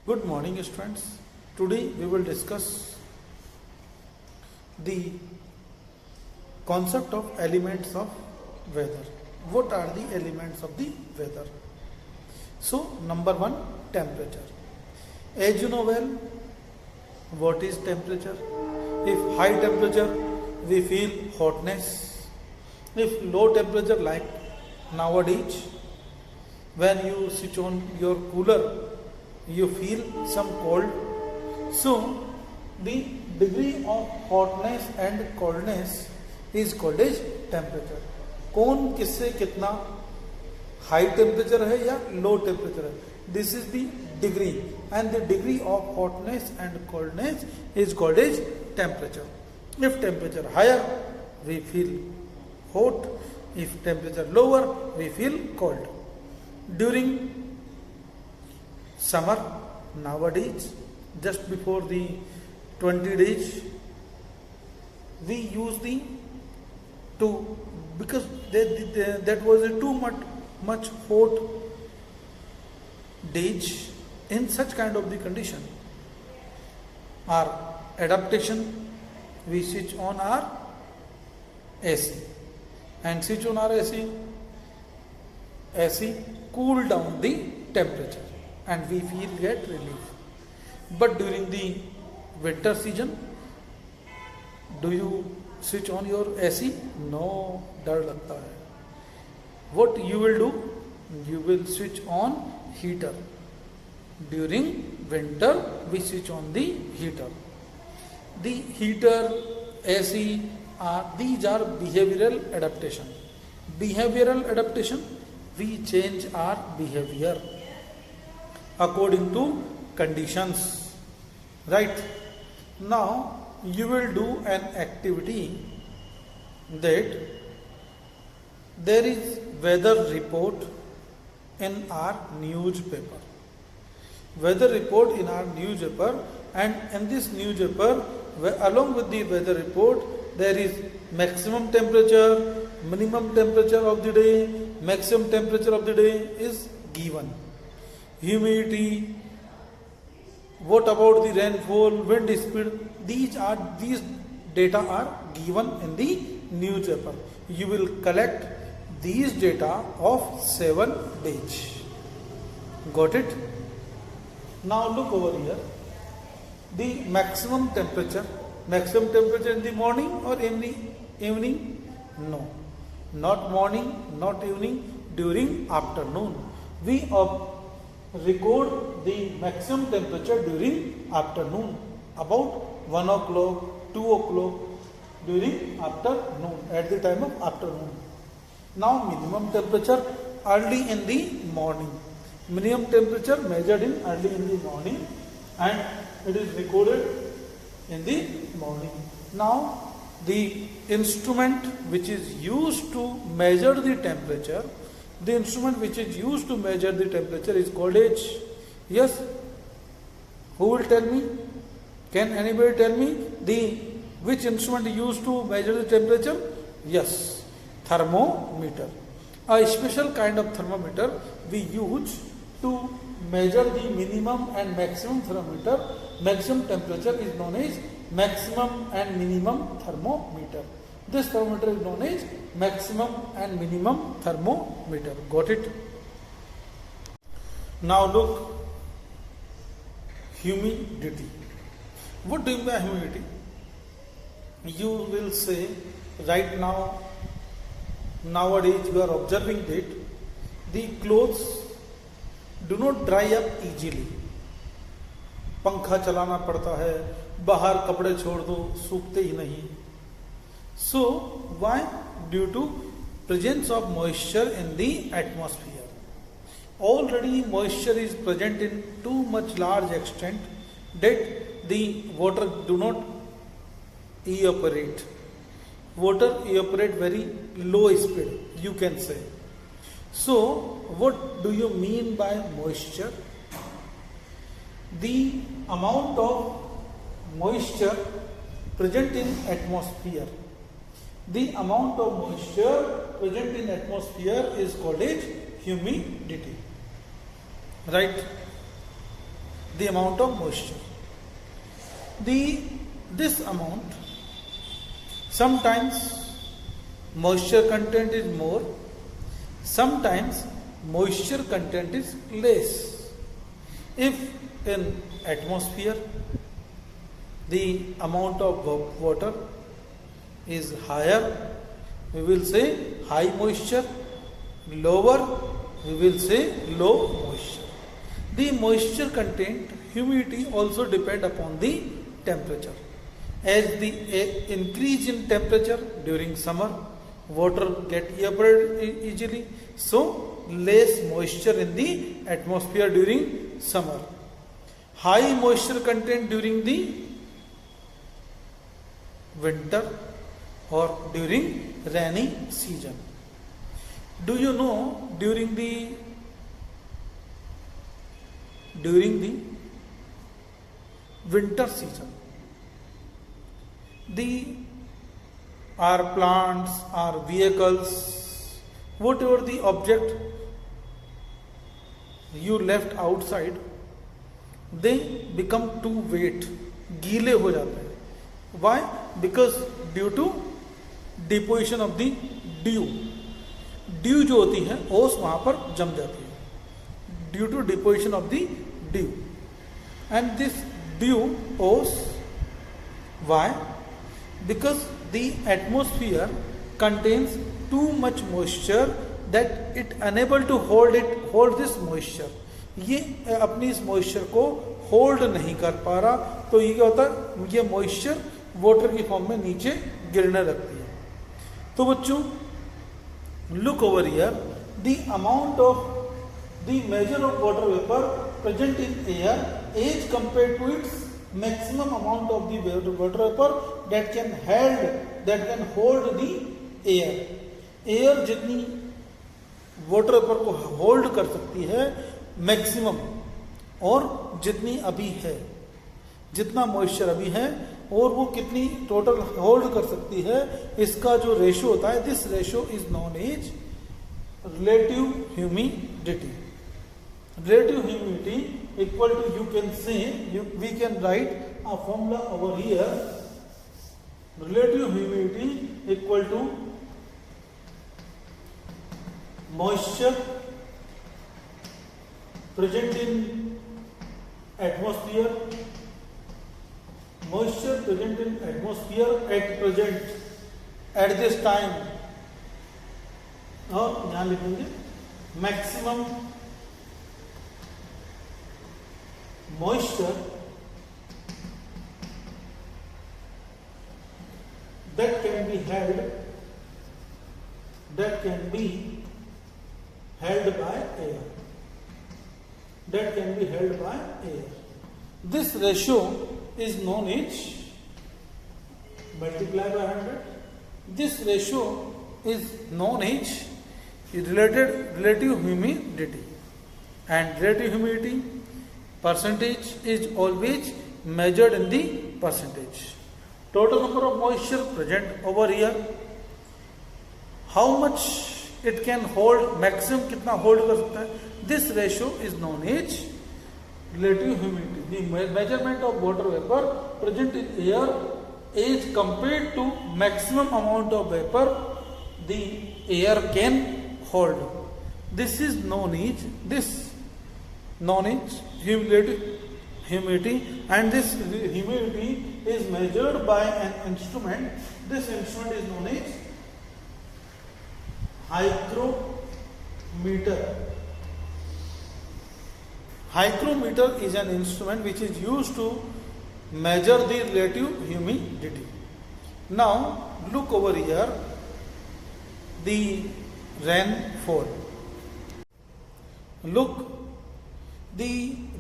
Good morning, students. Today we will discuss the concept of elements of weather. What are the elements of the weather? So, number one, temperature. As you know well, what is temperature? If high temperature, we feel hotness. If low temperature, like nowadays, when you switch on your cooler, you feel some cold. So the degree of hotness and coldness is called as temperature. कौन किससे कितना high temperature है या low temperature है, this is the degree, and the degree of hotness and coldness is called as temperature. If temperature higher we feel hot, if temperature lower we feel cold. During summer, nowadays, just before the 20 days, we use the to because that was a too much hot days. In such kind of the condition, our adaptation, we switch on our AC and switch on our AC cool down the temperature and we feel get relief. But during the winter season, do you switch on your AC? No, डर लगता है. What you will do? You will switch on heater. During winter, we switch on the heater. The heater, AC, these are behavioral adaptation. Behavioral adaptation, we change our behavior according to conditions. Right? Now you will do an activity that there is weather report in our newspaper. Weather report in our newspaper, and in this newspaper, along with the weather report, there is maximum temperature, minimum temperature of the day. Maximum temperature of the day is given. Humidity, what about the rainfall, wind speed, these data are given in the newspaper. You will collect these data of 7 days. Got it? Now look over here. The maximum temperature in the morning or in the evening? No, not morning, not evening, during afternoon. We record the maximum temperature during afternoon, about 1 o'clock, 2 o'clock, during afternoon, at the time of afternoon. Now minimum temperature early in the morning. Minimum temperature measured in early in the morning and it is recorded in the morning. Now the instrument which is used to measure the temperature, is called as, yes, who will tell me? Can anybody tell me which instrument used to measure the temperature? Yes, thermometer. A special kind of thermometer we use to measure the minimum and maximum thermometer. Maximum temperature is known as maximum and minimum thermometer. This thermometer is known as maximum and minimum thermometer. Got it? Now look, humidity. What do you mean by humidity? You will say, right now, nowadays you are observing that the clothes do not dry up easily. पंखा चलाना पड़ता है, बाहर कपड़े छोड़ दो, सूखते ही नहीं. So why? Due to presence of moisture in the atmosphere. Already moisture is present in too much large extent that the water do not evaporate. Water evaporate very low speed, you can say. So what do you mean by moisture? The amount of moisture present in atmosphere. The amount of moisture present in atmosphere is called as humidity. Right? the amount of moisture. This amount, sometimes moisture content is more, sometimes moisture content is less. If in atmosphere the amount of water is higher, we will say high moisture, lower we will say low moisture. The moisture content, humidity also depend upon the temperature. As the increase in temperature during summer, water get evaporated easily, so less moisture in the atmosphere during summer. High moisture content during the winter or during rainy season. Do you know during the winter season, our plants, our vehicles, whatever the object you left outside, they become too wet, गीले हो जाते हैं. Why? Because due to deposition of the dew. Dew जो होती है ओस वहां पर जम जाती है due to deposition of the dew. And this dew ओस, why? Because the atmosphere contains too much moisture that it unable to hold this moisture. ये अपनी इस मॉइस्चर को होल्ड नहीं कर पा रहा, तो ये क्या होता है, ये मॉइस्चर वाटर की फॉर्म में नीचे गिरने लगती है. तो बच्चों, look over here, the amount of the measure of water vapor present in air as compared to its maximum amount of the water vapor that can hold the air. Air जितनी water vapour को hold कर सकती है maximum, और जितनी अभी है, जितना मॉइस्चर अभी है और वो कितनी टोटल होल्ड कर सकती है, इसका जो रेशियो होता है, this ratio is known as relative humidity. Relative humidity equal to, you can say, we can write a formula over here. Relative humidity equal to moisture present in atmosphere, moisture present in atmosphere at this time, और यहां लिखेंगे maximum moisture that can be held by air. This ratio is known as, multiply by 100. This ratio is known as relative humidity, and relative humidity percentage is always measured in the percentage. Total number of moisture present over here, how much it can hold, maximum कितना hold कर सकता है, this ratio is known as relative humidity. The measurement of water vapor present in air is compared to maximum amount of vapor the air can hold. This is known as relative humidity, and this humidity is measured by an instrument. This instrument is known as hygrometer. Hygrometer is an instrument which is used to measure the relative humidity. Now look over here, the rainfall. Look,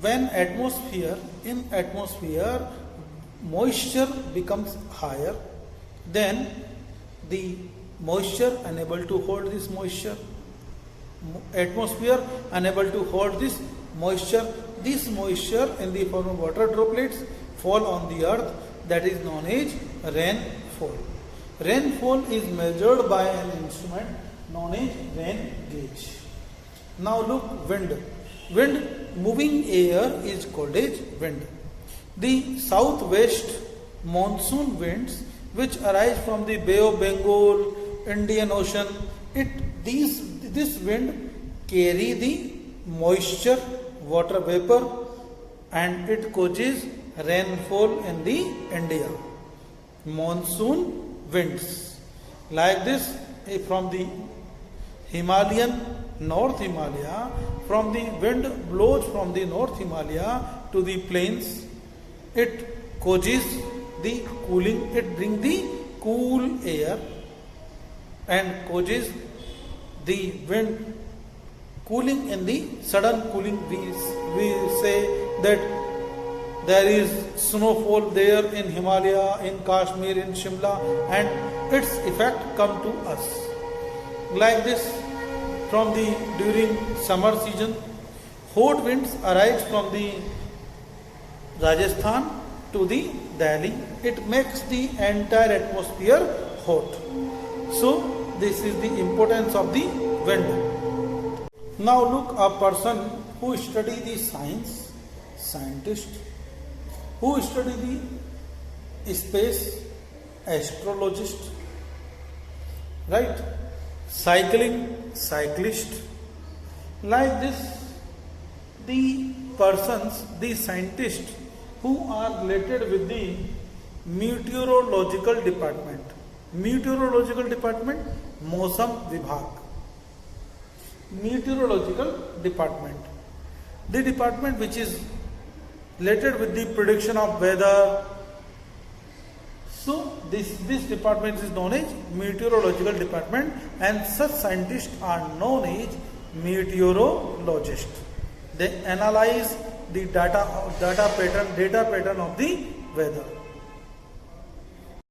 when in atmosphere moisture becomes higher, then the moisture unable to hold this moisture, atmosphere unable to hold this moisture in the form of water droplets fall on the earth, that is known as rainfall. Rainfall is measured by an instrument known as rain gauge. Now look, wind. Wind, moving air is called as wind. The southwest monsoon winds which arise from the Bay of Bengal, Indian Ocean, this wind carry the moisture, water vapor, and it causes rainfall in the India. Monsoon winds like this from the Himalayan, North Himalaya, from the wind blows from the North Himalaya to the plains. It causes the cooling, it brings the cool air and causes the wind cooling in the sudden cooling. We say that there is snowfall there in Himalaya, in Kashmir, in Shimla, and its effect come to us. Like this, during summer season, hot winds arise from the Rajasthan to the Delhi. It makes the entire atmosphere hot. So this is the importance of the wind. Now look, a person who study the science, scientist, who study the space, astrologist, right? Cycling, cyclist. Like this, the persons, the scientists who are related with the meteorological department. Meteorological department, Mosam Vibhag. Meteorological department, the department which is related with the prediction of weather. So this department is known as meteorological department, and such scientists are known as meteorologists. They analyze the data pattern of the weather.